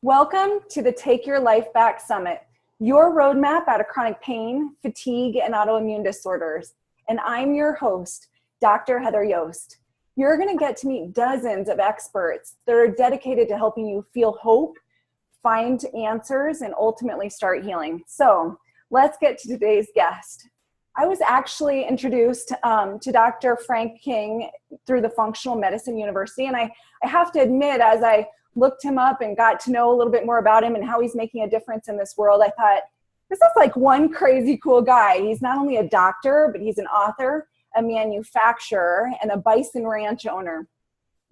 Welcome to the Take Your Life Back Summit, your roadmap out of chronic pain, fatigue, and autoimmune disorders. And I'm your host, Dr. Heather Yost. You're going to get to meet dozens of experts that are dedicated to helping you feel hope, find answers, and ultimately start healing. So let's get to today's guest. I was actually introduced to Dr. Frank King through the Functional Medicine University, and I have to admit, as I looked him up and got to know a little bit more about him and how he's making a difference in this world, I thought, this is like one crazy cool guy. He's not only a doctor, but he's an author, a manufacturer, and a bison ranch owner.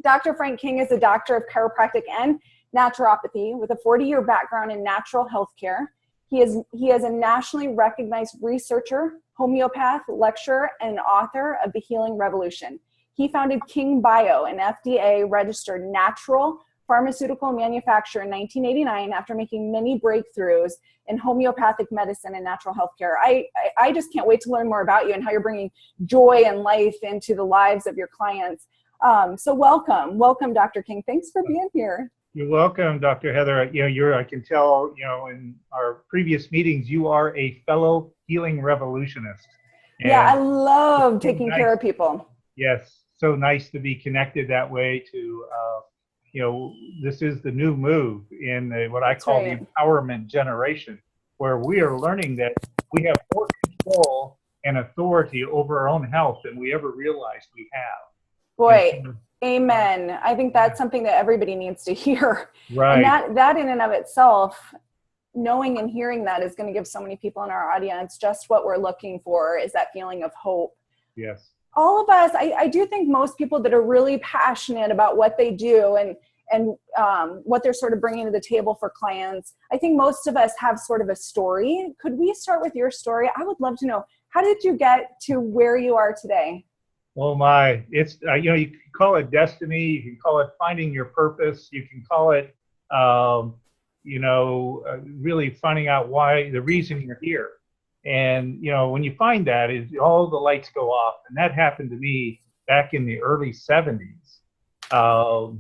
Dr. Frank King is a doctor of chiropractic and naturopathy with a 40-year background in natural health care. He is a nationally recognized researcher, homeopath, lecturer, and author of The Healing Revolution. He founded King Bio, an FDA-registered natural pharmaceutical manufacturer in 1989 after making many breakthroughs in homeopathic medicine and natural health care. I just can't wait to learn more about you and how you're bringing joy and life into the lives of your clients. So welcome, Dr. King. Thanks for being here. You're welcome, Dr. Heather. I can tell, in our previous meetings, you are a fellow healing revolutionist. And yeah, I love taking care of people. Yes, so nice to be connected that way to, this is the new move in what I call the empowerment generation, where we are learning that we have more control and authority over our own health than we ever realized we have. Boy, amen. I think that's something that everybody needs to hear. Right. And that in and of itself, knowing and hearing that is going to give so many people in our audience just what we're looking for, is that feeling of hope. Yes. All of us, I do think most people that are really passionate about what they do and what they're sort of bringing to the table for clients, I think most of us have sort of a story. Could we start with your story? I would love to know, how did you get to where you are today? Oh my, it's, you can call it destiny, you can call it finding your purpose, you can call it, really finding out the reason you're here. And, when you find that, all the lights go off. And that happened to me back in the early 70s. I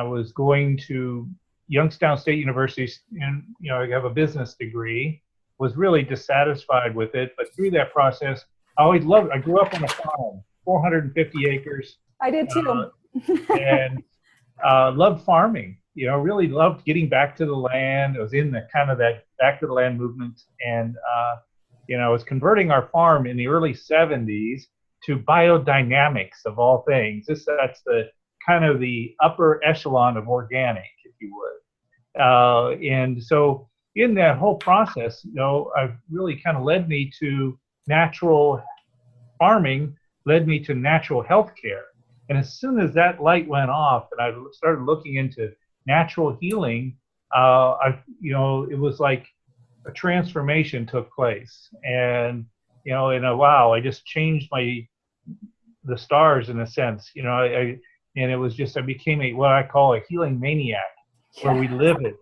was going to Youngstown State University, and, I have a business degree, was really dissatisfied with it. But through that process, I grew up on a farm, 450 acres. I did too. And loved farming. Really loved getting back to the land. I was in the kind of that back to the land movement, and I was converting our farm in the early 70s to biodynamics of all things. That's the kind of the upper echelon of organic, if you would. And so in that whole process, I've really kind of led me to natural farming, led me to natural health care. And as soon as that light went off and I started looking into natural healing, it was like a transformation took place. And, I just changed the stars in a sense, and it was just, I became what I call a healing maniac, where we live it,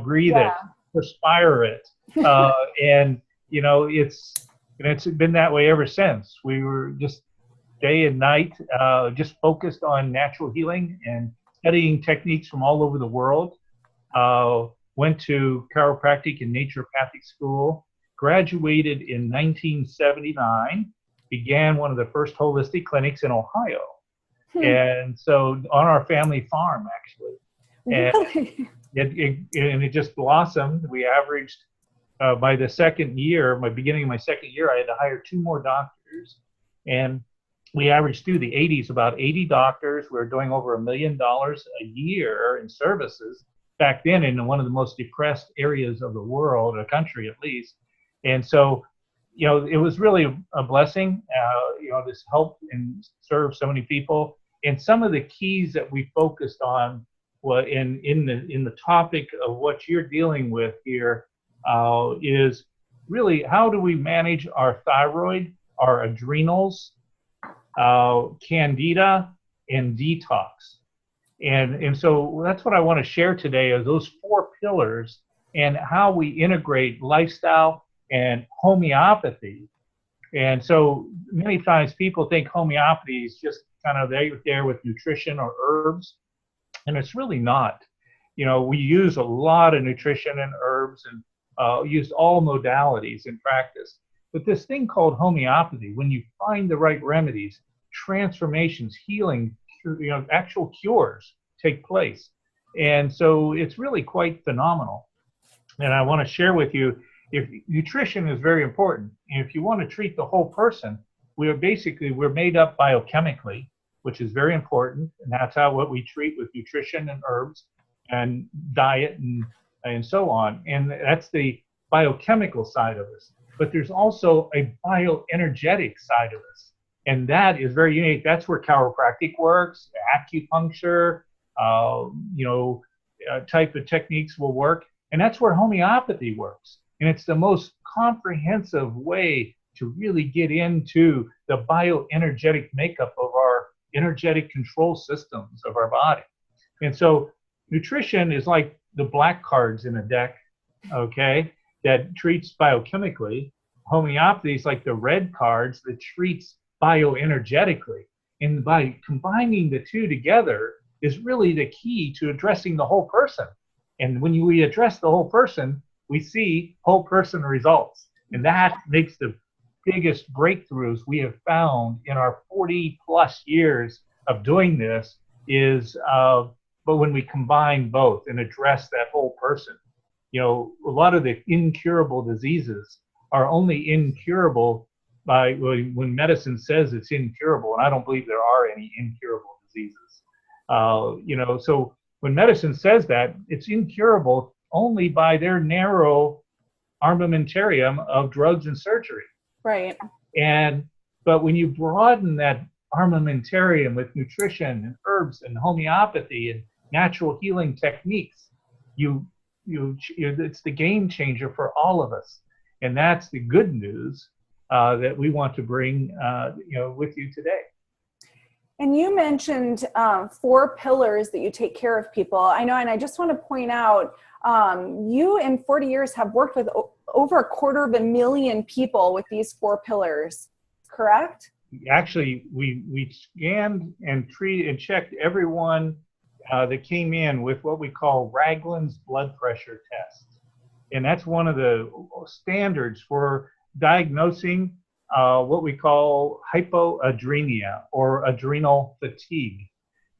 breathe it, perspire it. It's been that way ever since. We were just day and night, just focused on natural healing and studying techniques from all over the world. Went to chiropractic and naturopathic school, graduated in 1979, began one of the first holistic clinics in Ohio. And so on our family farm, actually. Really? And it just blossomed. We averaged, by the second year, beginning of my second year, I had to hire 2 more doctors. And we averaged through the 80s, about 80 doctors. We were doing over $1 million a year in services back then in one of the most depressed areas of the world, a country at least. And so, it was really a blessing, this help and serve so many people. And some of the keys that we focused on were in the topic of what you're dealing with here, is really, how do we manage our thyroid, our adrenals, candida, and detox. And so that's what I want to share today, are those 4 pillars and how we integrate lifestyle and homeopathy. And so many times people think homeopathy is just kind of there with nutrition or herbs, and it's really not. we use a lot of nutrition and herbs and used all modalities in practice. But this thing called homeopathy, when you find the right remedies, transformations, healing, actual cures take place. And so it's really quite phenomenal. And I want to share with you, if nutrition is very important, and if you want to treat the whole person, we're made up biochemically, which is very important, and that's what we treat with nutrition and herbs and diet and so on. And that's the biochemical side of us. But there's also a bioenergetic side of us, and that is very unique. That's where chiropractic works, acupuncture, type of techniques will work, and that's where homeopathy works. And it's the most comprehensive way to really get into the bioenergetic makeup of our energetic control systems of our body. And so nutrition is like the black cards in a deck, okay, that treats biochemically. Homeopathy is like the red cards that treats bioenergetically. And by combining the two together is really the key to addressing the whole person. And when we address the whole person, we see whole person results. And that makes the biggest breakthroughs we have found in our 40 plus years of doing this but when we combine both and address that whole person. A lot of the incurable diseases are only incurable by when medicine says it's incurable, and I don't believe there are any incurable diseases. So when medicine says that, it's incurable only by their narrow armamentarium of drugs and surgery. Right. But when you broaden that armamentarium with nutrition and herbs and homeopathy and natural healing techniques, it's the game changer for all of us. And that's the good news that we want to bring with you today. And you mentioned 4 pillars that you take care of people. I know, and I just want to point out, you in 40 years have worked with over 250,000 people with these 4 pillars, correct? Actually, we scanned and treated and checked everyone that came in with what we call Ragland's blood pressure test. And that's one of the standards for diagnosing what we call hypoadrenia or adrenal fatigue.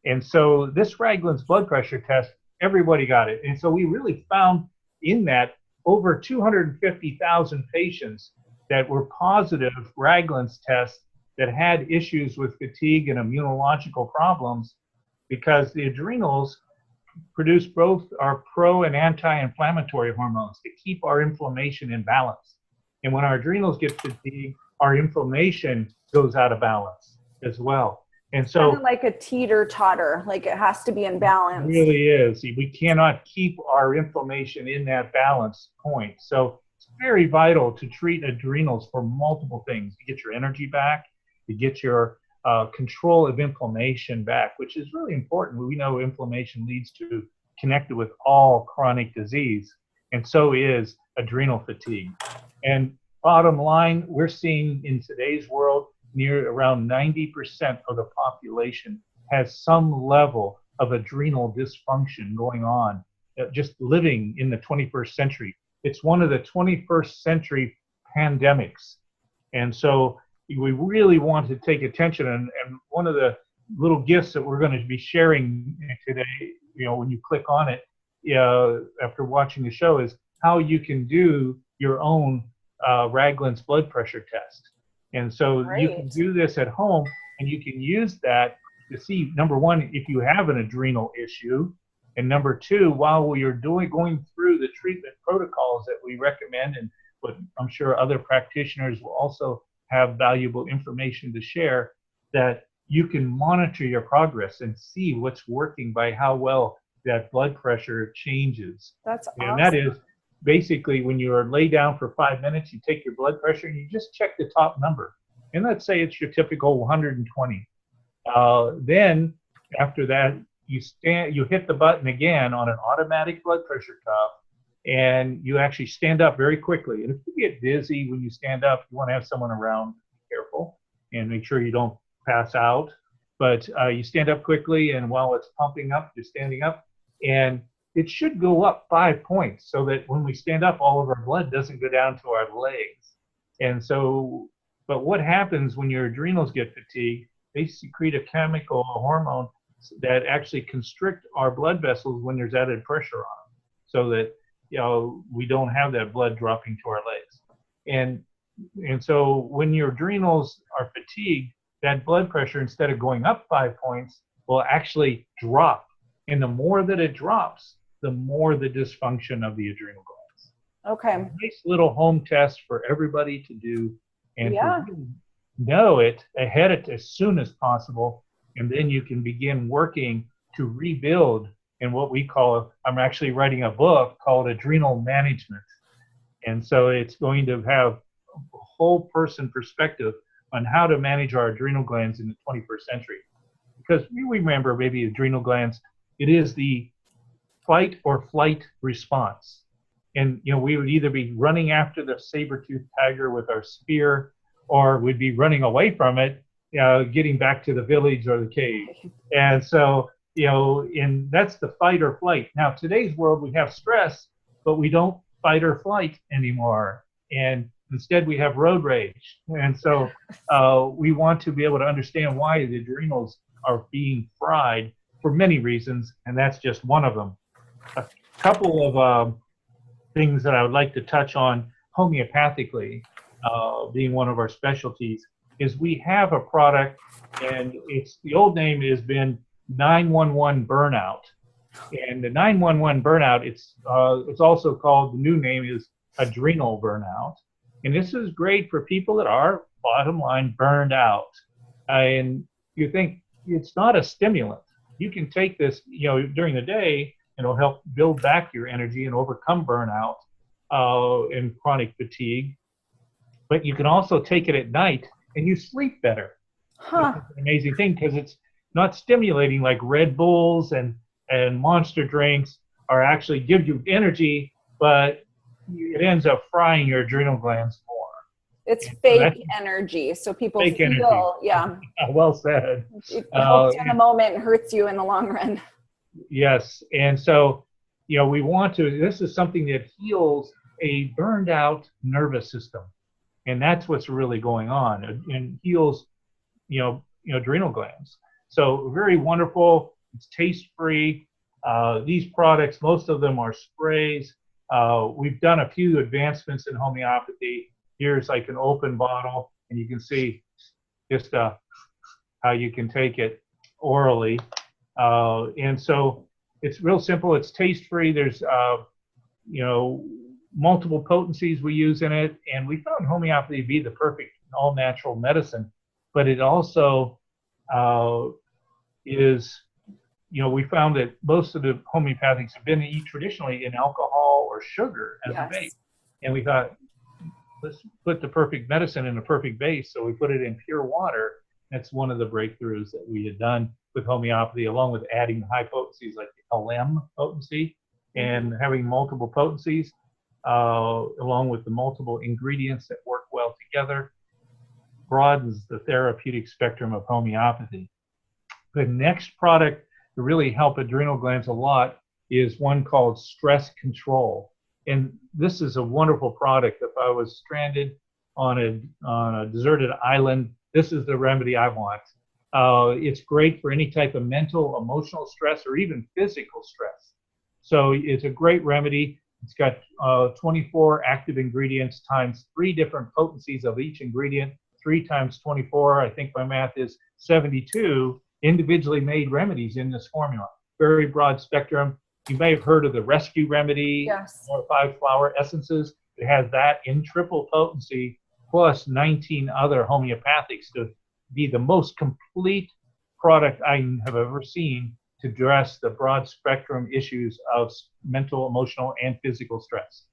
And so this Ragland's blood pressure test, everybody got it. And so we really found in that over 250,000 patients that were positive Ragland's tests that had issues with fatigue and immunological problems, because the adrenals produce both our pro and anti-inflammatory hormones to keep our inflammation in balance. And when our adrenals get fatigued, our inflammation goes out of balance as well. And so kind of like a teeter-totter, like it has to be in balance. It really is. We cannot keep our inflammation in that balance point. So it's very vital to treat adrenals for multiple things. To get your energy back, to get your control of inflammation back, which is really important. We know inflammation leads to connected with all chronic disease, and so is adrenal fatigue. And bottom line, we're seeing in today's world, near around 90% of the population has some level of adrenal dysfunction going on, just living in the 21st century. It's one of the 21st century pandemics. And so we really want to take attention. And one of the little gifts that we're going to be sharing today, when you click on it after watching the show, is how you can do your own Ragland's blood pressure test. And so you can do this at home, and you can use that to see, number one, if you have an adrenal issue, and number two, while you're going through the treatment protocols that we recommend, and what I'm sure other practitioners will also have valuable information to share, that you can monitor your progress and see what's working by how well that blood pressure changes. That's awesome. And that is basically when you're laid down for 5 minutes, you take your blood pressure and you just check the top number. And let's say it's your typical 120. Then after that, you hit the button again on an automatic blood pressure cuff, and you actually stand up very quickly. And if you get dizzy when you stand up, you want to have someone around. Be careful and make sure you don't pass out. But you stand up quickly, and while it's pumping up, you're standing up, and it should go up 5 points so that when we stand up, all of our blood doesn't go down to our legs. And so, but what happens when your adrenals get fatigued? They secrete a chemical, a hormone that actually constrict our blood vessels when there's added pressure on them, so that we don't have that blood dropping to our legs. And so when your adrenals are fatigued, that blood pressure, instead of going up 5 points, will actually drop. And the more that it drops, the more the dysfunction of the adrenal glands. Okay. A nice little home test for everybody to do, and Yeah. to really know it ahead as soon as possible. And then you can begin working to rebuild in what we call, I'm actually writing a book called Adrenal Management. And so it's going to have a whole person perspective on how to manage our adrenal glands in the 21st century. Because we remember maybe adrenal glands, it is the fight or flight response. And we would either be running after the saber-toothed tiger with our spear, or we'd be running away from it, getting back to the village or the cave. And so, and that's the fight or flight. Now, today's world, we have stress, but we don't fight or flight anymore. And instead, we have road rage. And so we want to be able to understand why the adrenals are being fried for many reasons, and that's just one of them. A couple of things that I would like to touch on homeopathically, being one of our specialties, is we have a product, and the old name has been 911 burnout. And the 911 burnout, it's also called, the new name is adrenal burnout. And this is great for people that are, bottom line, burned out. And you think it's not a stimulant. You can take this, during the day, and it'll help build back your energy and overcome burnout and chronic fatigue. But you can also take it at night, and you sleep better. Huh. It's an amazing thing, because it's not stimulating like Red Bulls and Monster drinks are actually give you energy, but it ends up frying your adrenal glands more. It's fake energy, so people fake feel, energy. yeah. Well said. It helps you in the moment and hurts you in the long run. Yes, and so, we want to, this is something that heals a burned out nervous system. And that's what's really going on, and heals, adrenal glands. So very wonderful. It's taste-free. These products, most of them are sprays. We've done a few advancements in homeopathy. Here's like an open bottle, and you can see just how you can take it orally. And so it's real simple. It's taste-free. There's, multiple potencies we use in it, and we found homeopathy to be the perfect all-natural medicine. But it also is, we found that most of the homeopathics have been eaten traditionally in alcohol or sugar as a base. And we thought, let's put the perfect medicine in a perfect base. So we put it in pure water. That's one of the breakthroughs that we had done with homeopathy, along with adding high potencies like the LM potency and having multiple potencies, along with the multiple ingredients that work well together, broadens the therapeutic spectrum of homeopathy. The next product to really help adrenal glands a lot is one called Stress Control. And this is a wonderful product. If I was stranded on a deserted island, this is the remedy I want. It's great for any type of mental, emotional stress, or even physical stress. So it's a great remedy. It's got 24 active ingredients times 3 different potencies of each ingredient. 3 times 24, I think my math is 72 individually made remedies in this formula. Very broad spectrum. You may have heard of the rescue remedy, or 5 flower essences. It has that in triple potency, plus 19 other homeopathics to be the most complete product I have ever seen to address the broad spectrum issues of mental, emotional, and physical stress.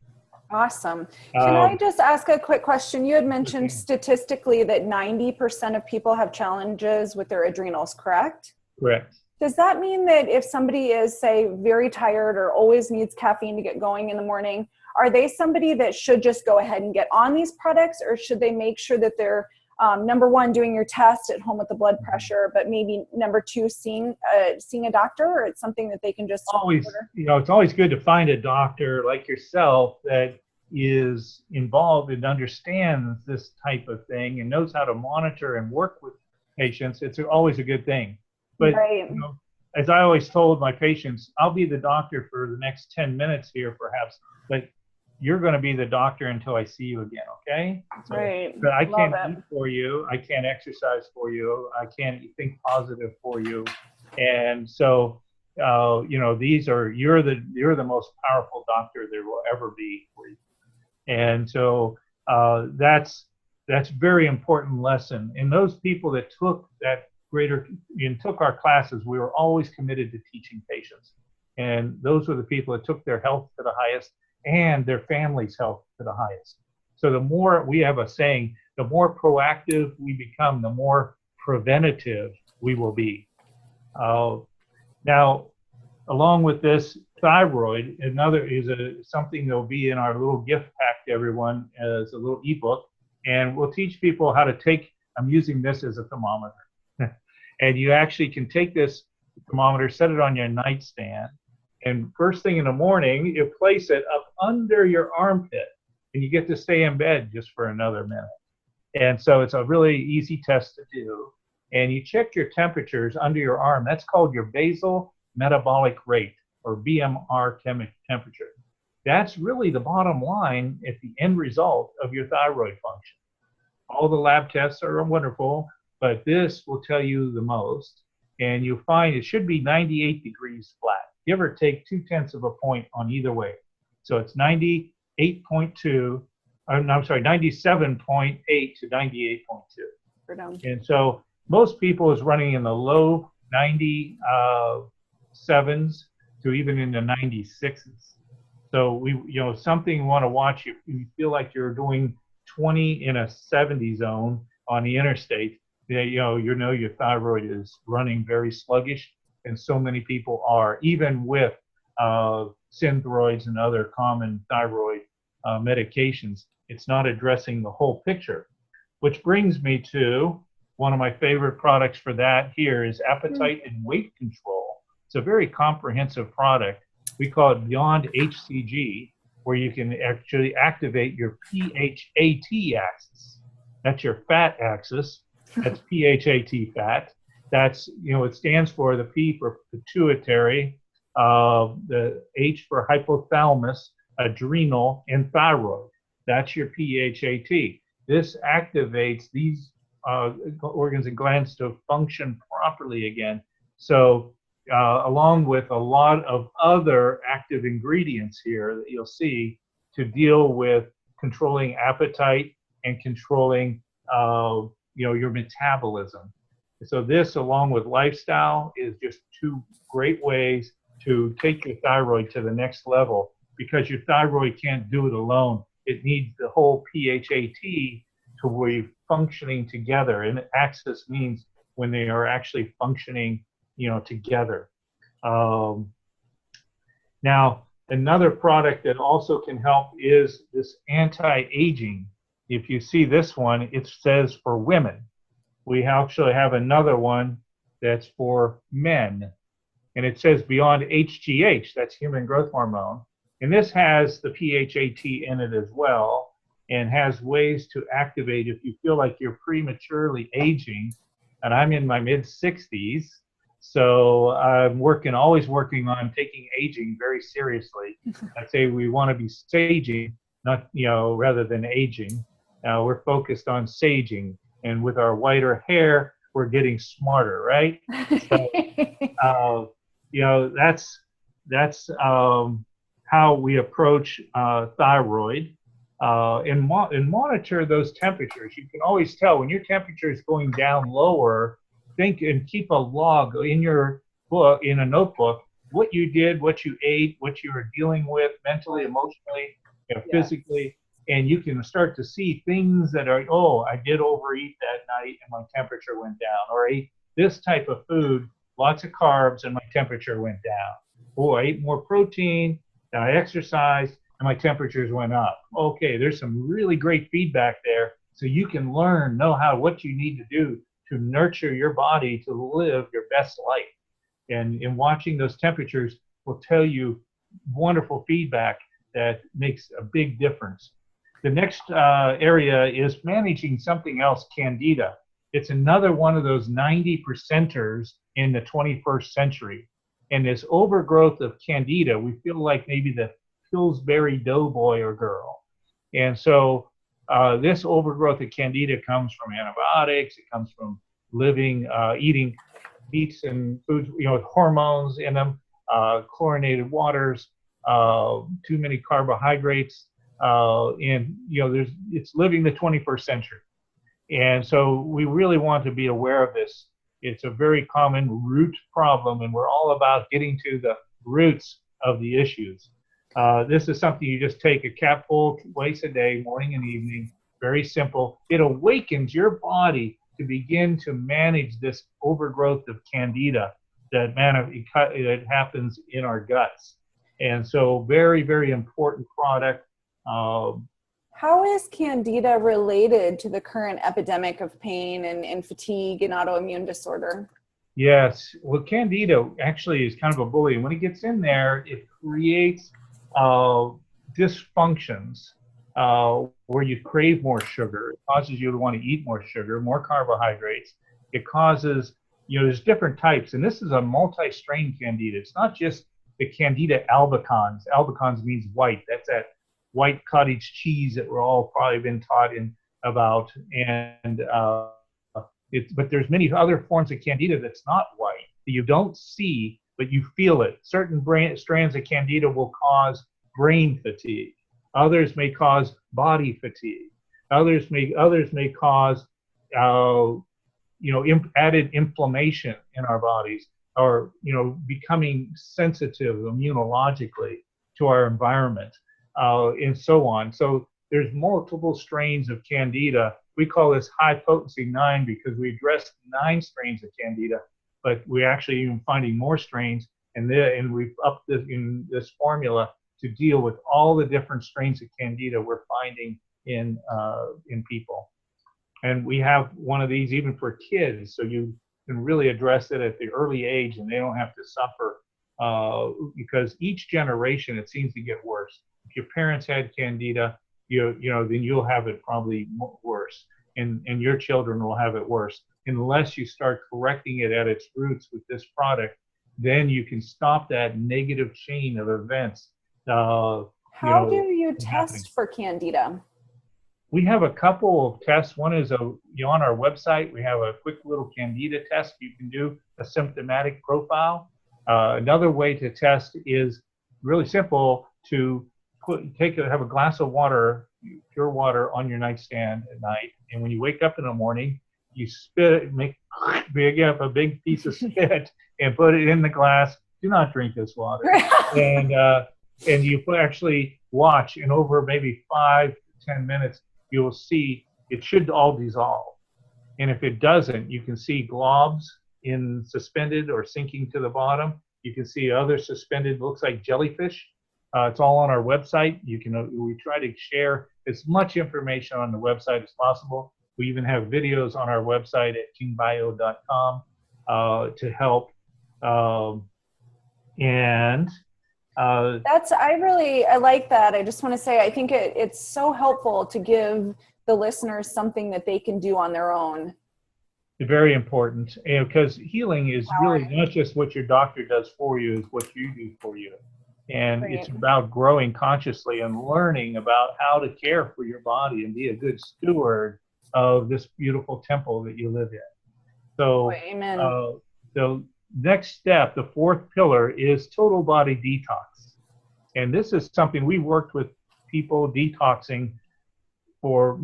Awesome. Can I just ask a quick question? You had mentioned statistically that 90% of people have challenges with their adrenals, correct? Correct. Does that mean that if somebody is, say, very tired or always needs caffeine to get going in the morning, are they somebody that should just go ahead and get on these products, or should they make sure that they're number one, doing your test at home with the blood pressure, but maybe number two, seeing a doctor, or it's something that they can just always, order? it's always good to find a doctor like yourself that is involved and understands this type of thing and knows how to monitor and work with patients. It's always a good thing. But Right. as I always told my patients, I'll be the doctor for the next 10 minutes here perhaps, but you're going to be the doctor until I see you again, okay? So, Right. but I can't eat for you. I can't exercise for you. I can't think positive for you. And so, you're the most powerful doctor there will ever be for you. And so that's very important lesson. And those people that took took our classes, we were always committed to teaching patients. And those were the people that took their health to the highest and their family's health to the highest. So the more, we have a saying, the more proactive we become, the more preventative we will be. Now, along with this, thyroid, another is something that will be in our little gift pack to everyone as a little ebook, and we'll teach people how to take, I'm using this as a thermometer. And you actually can take this thermometer, set it on your nightstand, and first thing in the morning, you place it up under your armpit, and you get to stay in bed just for another minute. And so it's a really easy test to do. And you check your temperatures under your arm. That's called your basal metabolic rate, or BMR temperature. That's really the bottom line at the end result of your thyroid function. All the lab tests are wonderful, but this will tell you the most. And you'll find it should be 98 degrees flat, give or take 0.2 of a point on either way. So it's 97.8 to 98.2. And so most people is running in the low 97s to even in the 96s. So something you want to watch. If you feel like you're doing 20 in a 70 zone on the interstate, your thyroid is running very sluggish, and so many people are, even with Synthroids and other common thyroid medications. It's not addressing the whole picture, which brings me to one of my favorite products for that here is appetite and weight control. It's a very comprehensive product. We call it Beyond HCG, where you can actually activate your PHAT axis. That's your fat axis. That's PHAT fat. That's, it stands for the P for pituitary, the H for hypothalamus, adrenal, and thyroid. That's your PHAT. This activates these organs and glands to function properly again. So along with a lot of other active ingredients here that you'll see to deal with controlling appetite and controlling your metabolism. So this, along with lifestyle, is just two great ways to take your thyroid to the next level, because your thyroid can't do it alone. It needs the whole PHAT to be functioning together. And axis means when they are actually functioning, together. Now, another product that also can help is this anti-aging. If you see this one, it says for women. We actually have another one that's for men. And it says Beyond HGH, that's human growth hormone. And this has the PHAT in it as well, and has ways to activate if you feel like you're prematurely aging. And I'm in my mid-60s, so I'm always working on taking aging very seriously. I say we want to be saging, not, rather than aging. We're focused on saging, and with our whiter hair, we're getting smarter, right? So, that's how we approach thyroid, and monitor those temperatures. You can always tell when your temperature is going down lower. Think and keep a log in your book, in a notebook, what you did, what you ate, what you were dealing with mentally, emotionally, physically, and you can start to see things that are, I did overeat that night and my temperature went down, or I ate this type of food, lots of carbs, and my temperature went down. I ate more protein, and I exercised, and my temperatures went up. Okay, there's some really great feedback there so you can know what you need to do to nurture your body to live your best life. And in watching those temperatures will tell you wonderful feedback that makes a big difference. The next area is managing something else, Candida. It's another one of those 90 percenters in the 21st century. And this overgrowth of Candida, we feel like maybe the Pillsbury doughboy or girl. And so this overgrowth of Candida comes from antibiotics. It comes from eating meats and foods, with hormones in them, chlorinated waters, too many carbohydrates, and it's living the 21st century. And so we really want to be aware of this. It's a very common root problem, and we're all about getting to the roots of the issues. This is something you just take a capful twice a day, morning and evening. Very simple. It awakens your body to begin to manage this overgrowth of Candida that happens in our guts. And so very, very important product. How is Candida related to the current epidemic of pain and fatigue and autoimmune disorder? Yes, well, Candida actually is kind of a bully. When it gets in there, it creates dysfunctions where you crave more sugar. It causes you to want to eat more sugar, more carbohydrates. It causes, there's different types, and this is a multi-strain Candida. It's not just the Candida albicans. Albicans means white. That's that white cottage cheese that we're all probably been taught about. And but there's many other forms of Candida that's not white that you don't see, but you feel it. Certain strands of Candida will cause brain fatigue. Others may cause body fatigue. Others may cause added inflammation in our bodies, or becoming sensitive immunologically to our environment, and so on. So there's multiple strains of Candida. We call this high potency 9 because we addressed 9 strains of Candida, but we're actually even finding more strains, and we've upped this in this formula to deal with all the different strains of Candida we're finding in people. And we have one of these even for kids, so you can really address it at the early age, and they don't have to suffer because each generation it seems to get worse. If your parents had Candida, then you'll have it probably worse, and your children will have it worse unless you start correcting it at its roots with this product. Then you can stop that negative chain of events. How do you test for Candida? We have a couple of tests. One is on our website. We have a quick little Candida test you can do, a symptomatic profile. Another way to test is really simple: to have a glass of water, pure water, on your nightstand at night, and when you wake up in the morning, you spit it, make a big piece of spit, and put it in the glass. Do not drink this water, and you actually watch, and over maybe 5 to 10 minutes, you will see it should all dissolve. And if it doesn't, you can see globs suspended or sinking to the bottom. You can see other suspended, looks like jellyfish. It's all on our website. We try to share as much information on the website as possible. We even have videos on our website at kingbio.com to help. I like that. I just want to say, I think it's so helpful to give the listeners something that they can do on their own. Very important, because healing is really not just what your doctor does for you, it's what you do for you. And It's about growing consciously and learning about how to care for your body and be a good steward of this beautiful temple that you live in. So, amen. The next step, the 4th pillar, is total body detox. And this is something we worked with people detoxing for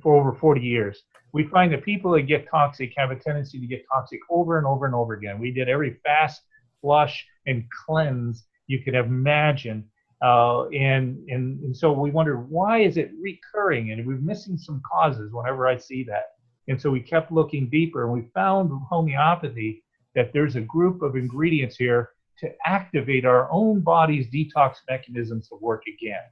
over 40 years. We find that people that get toxic have a tendency to get toxic over and over and over again. We did every fast, flush, and cleanse you could imagine. And so we wondered, why is it recurring? And we're missing some causes whenever I see that. And so we kept looking deeper, and we found homeopathy, that there's a group of ingredients here to activate our own body's detox mechanisms to work again.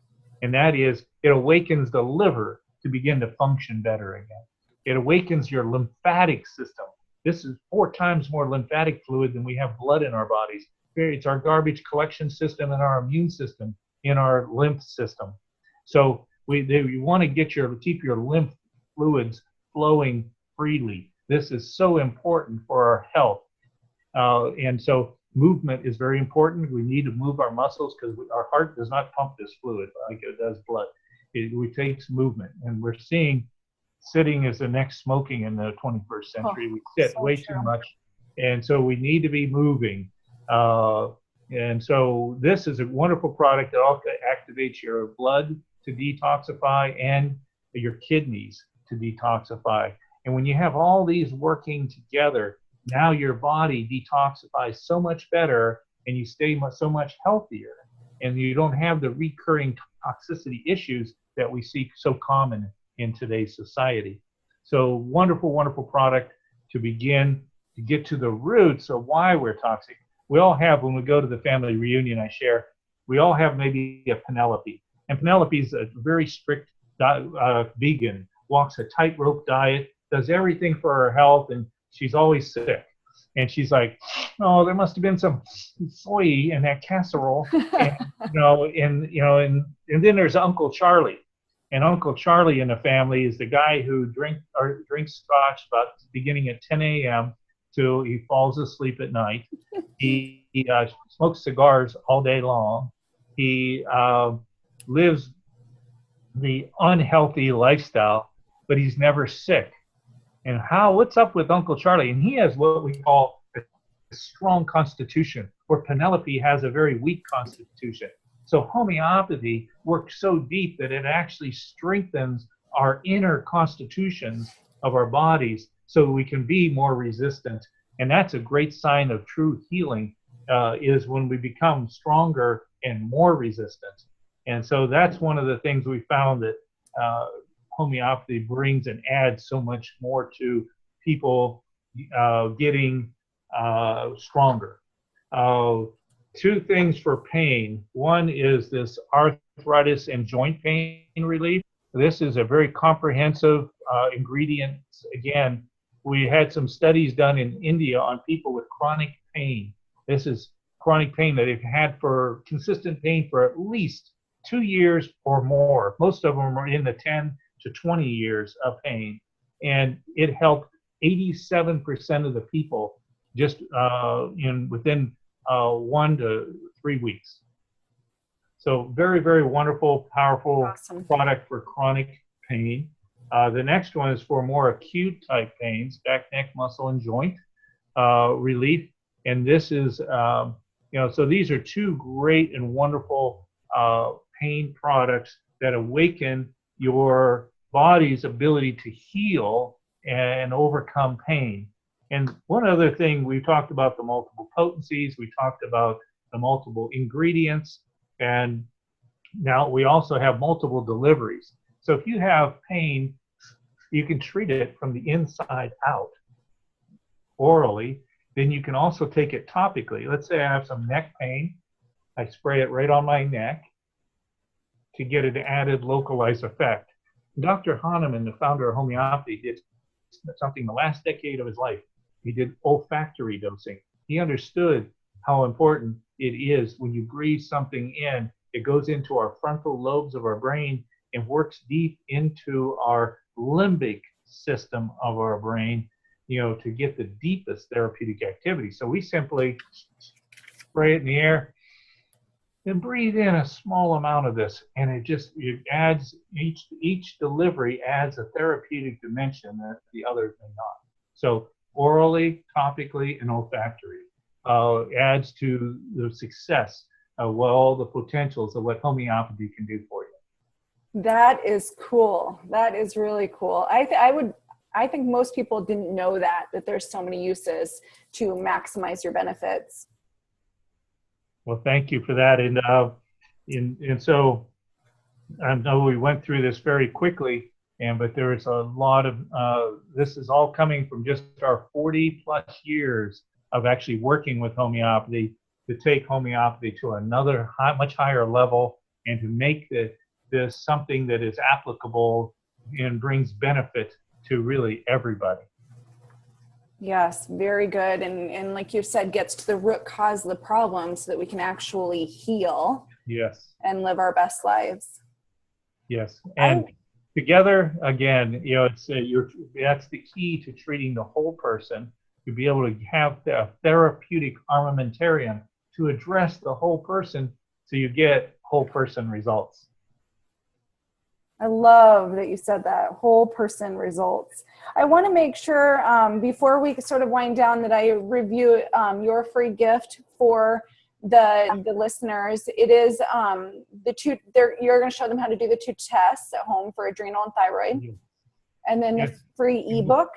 And that is, it awakens the liver to begin to function better again. It awakens your lymphatic system. This is 4 times more lymphatic fluid than we have blood in our bodies. It's our garbage collection system and our immune system in our lymph system. So you want to keep your lymph fluids flowing freely. This is so important for our health. And so movement is very important. We need to move our muscles because our heart does not pump this fluid like it does blood. It takes movement. And we're seeing sitting is the next smoking in the 21st century. We sit way too much. And so we need to be moving. And so this is a wonderful product that also activates your blood to detoxify and your kidneys to detoxify. And when you have all these working together, now your body detoxifies so much better and you stay so much healthier. And you don't have the recurring toxicity issues that we see so common in today's society. So wonderful, wonderful product to begin to get to the roots of why we're toxic. We all have, when we go to the family reunion, I share, we all have maybe a Penelope. And Penelope's a very strict vegan, walks a tightrope diet, does everything for her health, and she's always sick. And she's like, oh, there must have been some soy in that casserole. And, and then there's Uncle Charlie. And Uncle Charlie in the family is the guy who drinks scotch about beginning at 10 a.m. till he falls asleep at night. He smokes cigars all day long. He lives the unhealthy lifestyle, but he's never sick. And what's up with Uncle Charlie? And he has what we call a strong constitution, where Penelope has a very weak constitution. So homeopathy works so deep that it actually strengthens our inner constitutions of our bodies so we can be more resistant. And that's a great sign of true healing, is when we become stronger and more resistant. And so that's one of the things we found that homeopathy brings and adds so much more to people getting stronger. 2 things for pain. One is this arthritis and joint pain relief. This is a very comprehensive ingredient. Again, we had some studies done in India on people with chronic pain. This is chronic pain that they've had for consistent pain for at least 2 years or more. Most of them are in the 10 to 20 years of pain. And it helped 87% of the people just within 1 to 3 weeks. So very, very wonderful, powerful product for chronic pain. The next one is for more acute type pains, back, neck, muscle, and joint relief. And this is, so these are 2 great and wonderful pain products that awaken your body's ability to heal and overcome pain. And one other thing, we talked about the multiple potencies, we talked about the multiple ingredients, and now we also have multiple deliveries. So if you have pain, you can treat it from the inside out orally. Then you can also take it topically. Let's say I have some neck pain. I spray it right on my neck to get an added localized effect. Dr. Hahnemann, the founder of homeopathy, did something the last decade of his life. He did olfactory dosing. He understood how important it is when you breathe something in, it goes into our frontal lobes of our brain and works deep into our limbic system of our brain, to get the deepest therapeutic activity. So we simply spray it in the air and breathe in a small amount of this, and it adds, each delivery adds a therapeutic dimension that the others may not. So orally, topically, and olfactory adds to the success of all the potentials of what homeopathy can do for you. That is cool. That is really cool. I think most people didn't know that there's so many uses to maximize your benefits. Well, thank you for that. And so I know we went through this very quickly, but there is a lot of, this is all coming from just our 40 plus years of actually working with homeopathy to take homeopathy to another much higher level and to make this something that is applicable and brings benefit to really everybody. Yes, very good. And like you said, gets to the root cause of the problem so that we can actually heal. Yes. And live our best lives. Yes. And together, again, you know, that's the key to treating the whole person, to be able to have the therapeutic armamentarium to address the whole person so you get whole person results. I love that you said that, whole person results. I want to make sure before we sort of wind down that I review your free gift for the listeners. It is you're going to show them how to do the 2 tests at home for adrenal and thyroid. Yes. And then the free ebook.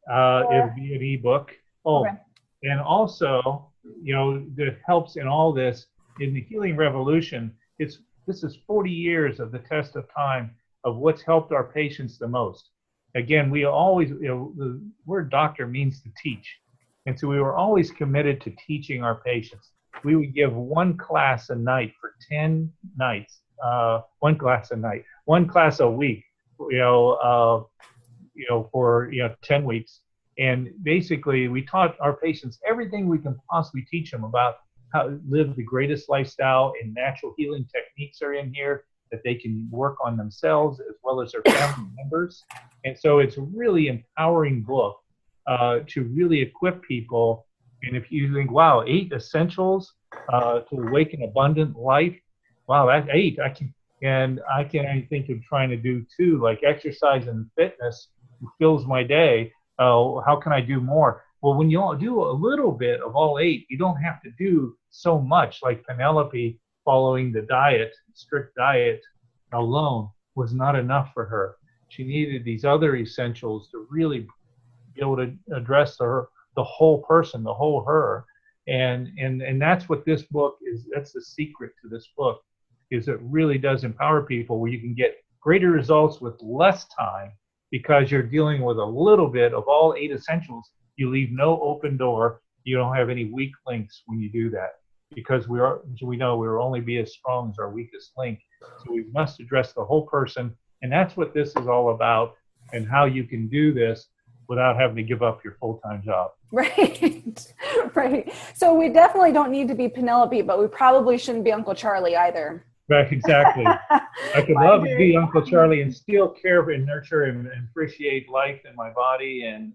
It'll be an ebook. Oh, okay. And also, you know, that helps in all this, in the healing revolution, this is 40 years of the test of time of what's helped our patients the most. Again, we always, you know, the word doctor means to teach. And so we were always committed to teaching our patients. We would give 1 class a night for 10 nights, 1 class a night, 1 class a week, for 10 weeks. And basically, we taught our patients everything we can possibly teach them about how to live the greatest lifestyle, and natural healing techniques are in here that they can work on themselves as well as their family members. And so it's a really empowering book to really equip people. And if you think, wow, 8 essentials to awaken abundant life, wow, that's 8. I can think of trying to do 2, like exercise and fitness fills my day. How can I do more? Well, when you all do a little bit of all 8, you don't have to do so much. Like Penelope, following the diet, strict diet alone was not enough for her. She needed these other essentials to really be able to address the whole person, the whole her. And that's what this book is. That's the secret to this book, is it really does empower people where you can get greater results with less time, because you're dealing with a little bit of all 8 essentials. You leave no open door. You don't have any weak links when you do that, because we know we will only be as strong as our weakest link. So we must address the whole person. And that's what this is all about, and how you can do this without having to give up your full-time job. Right, right. So we definitely don't need to be Penelope, but we probably shouldn't be Uncle Charlie either. Right, exactly. I could love to be Uncle Charlie and still care and nurture and appreciate life in my body, and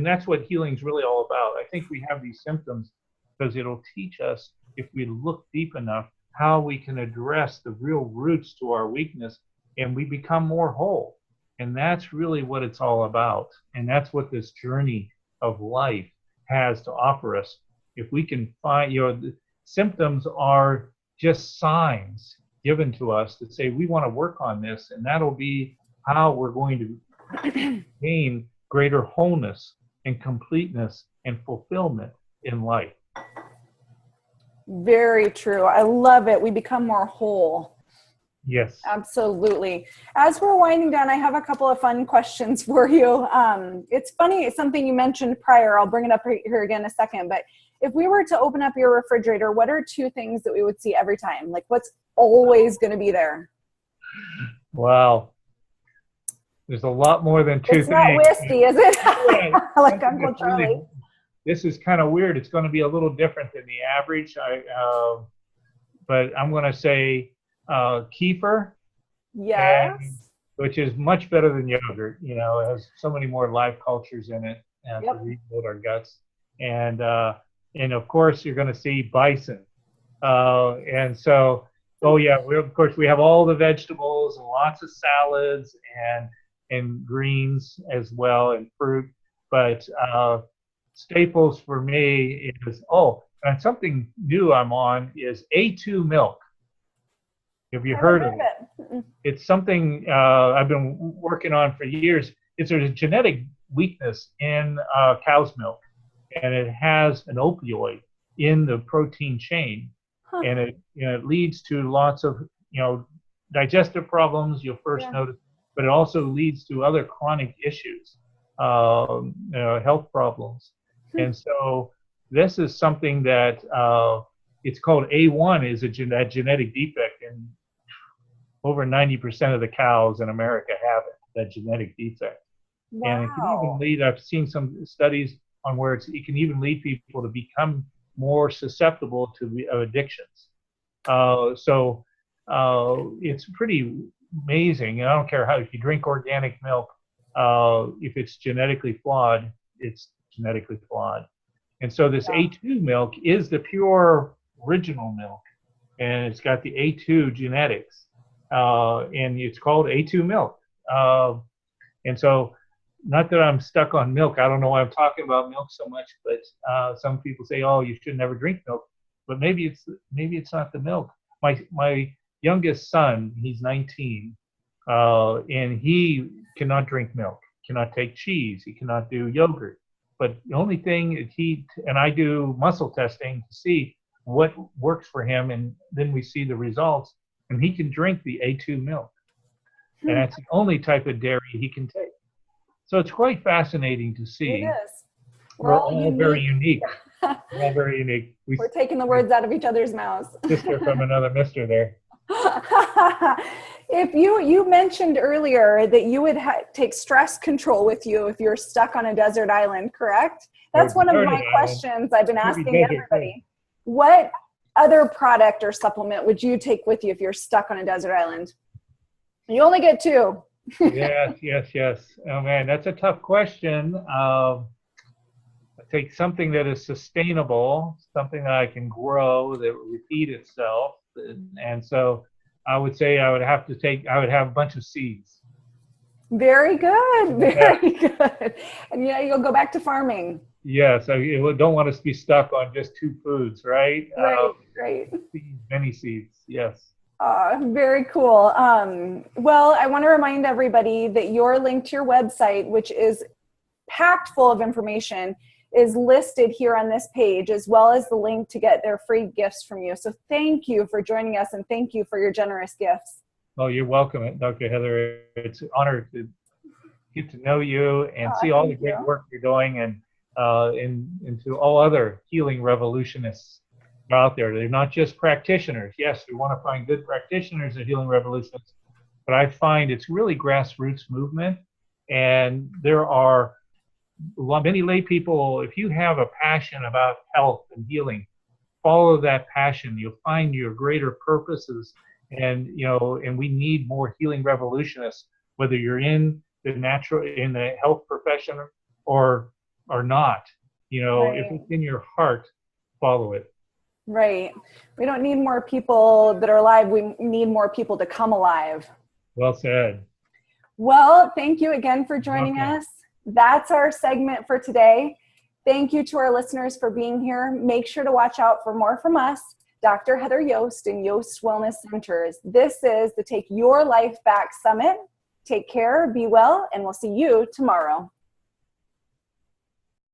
that's what healing's really all about. I think we have these symptoms because it'll teach us, if we look deep enough, how we can address the real roots to our weakness, and we become more whole. And that's really what it's all about. And that's what this journey of life has to offer us. If we can find, the symptoms are just signs given to us to say, we want to work on this, and that'll be how we're going to gain greater wholeness and completeness and fulfillment in life. Very true. I love it. We become more whole. Yes. Absolutely. As we're winding down, I have a couple of fun questions for you. It's funny, it's something you mentioned prior. I'll bring it up here again in a second. But if we were to open up your refrigerator, what are 2 things that we would see every time? Like, what's always going to be there? Wow. There's a lot more than 2 things. It's not whiskey, is it? Yeah, like Uncle Charlie. Really, this is kind of weird. It's going to be a little different than the average. But I'm going to say kefir. Yes. Which is much better than yogurt. It has so many more live cultures in it to rebuild our guts. And of course, you're going to see bison. And so, we have all the vegetables and lots of salads and greens as well, and fruit. But staples for me is, and something new I'm on is A2 milk. Have you heard of it? It's something I've been working on for years. It's a genetic weakness in cow's milk, and it has an opioid in the protein chain, and it leads to lots of digestive problems. You'll first notice, but it also leads to other chronic issues, health problems. And so this is something that it's called A1 is that genetic defect, and over 90% of the cows in America have it, that genetic defect. And it can even Wow. lead, I've seen some studies on where it can even lead people to become more susceptible to addictions. It's pretty amazing. And I don't care how, if you drink organic milk, if it's genetically flawed, it's genetically flawed. And so this Yeah. A2 milk is the pure original milk, and it's got the A2 genetics, and it's called A2 milk. And so, not that I'm stuck on milk. I don't know why I'm talking about milk so much, but some people say, "Oh, you should never drink milk," but maybe it's not the milk. My youngest son, he's 19, and he cannot drink milk, cannot take cheese, he cannot do yogurt. But the only thing is I do muscle testing to see what works for him, and then we see the results, and he can drink the A2 milk. And that's the only type of dairy he can take. So it's quite fascinating to It see. is. We're We're all all very unique. unique. We're all very unique. We're taking the words out of each other's mouths. Sister from another mister there. If you mentioned earlier that you would take stress control with you if you're stuck on a desert island, correct? That's one of my questions I've been asking everybody. What other product or supplement would you take with you if you're stuck on a desert island? You only get two. Yes. Oh man, that's a tough question. I take something that is sustainable, something that I can grow, that will repeat itself. And so I would say I would have a bunch of seeds. Very good. Very good. And yeah, you'll go back to farming. Yes, I don't want us to be stuck on just two foods, right? Right. Many seeds, yes. Very cool. Well, I want to remind everybody that your link to your website, which is packed full of information, is listed here on this page, as well as the link to get their free gifts from you. So thank you for joining us, and thank you for your generous gifts. Oh, you're welcome, Dr. Heather. It's an honor to get to know you and see all the great work you're doing, and into all other healing revolutionists out there. They're not just practitioners. Yes, we want to find good practitioners of healing revolutionists, but I find it's really grassroots movement, and there are many lay people. If you have a passion about health and healing, follow that passion. You'll find your greater purposes, and we need more healing revolutionists, whether you're in the health profession or not. Right. If it's in your heart, follow it. Right. We don't need more people that are alive. We need more people to come alive. Well said. Well, thank you again for joining us. That's our segment for today. Thank you to our listeners for being here. Make sure to watch out for more from us, Dr. Heather Yost and Yost Wellness Centers. This is the Take Your Life Back Summit. Take care, be well, and we'll see you tomorrow.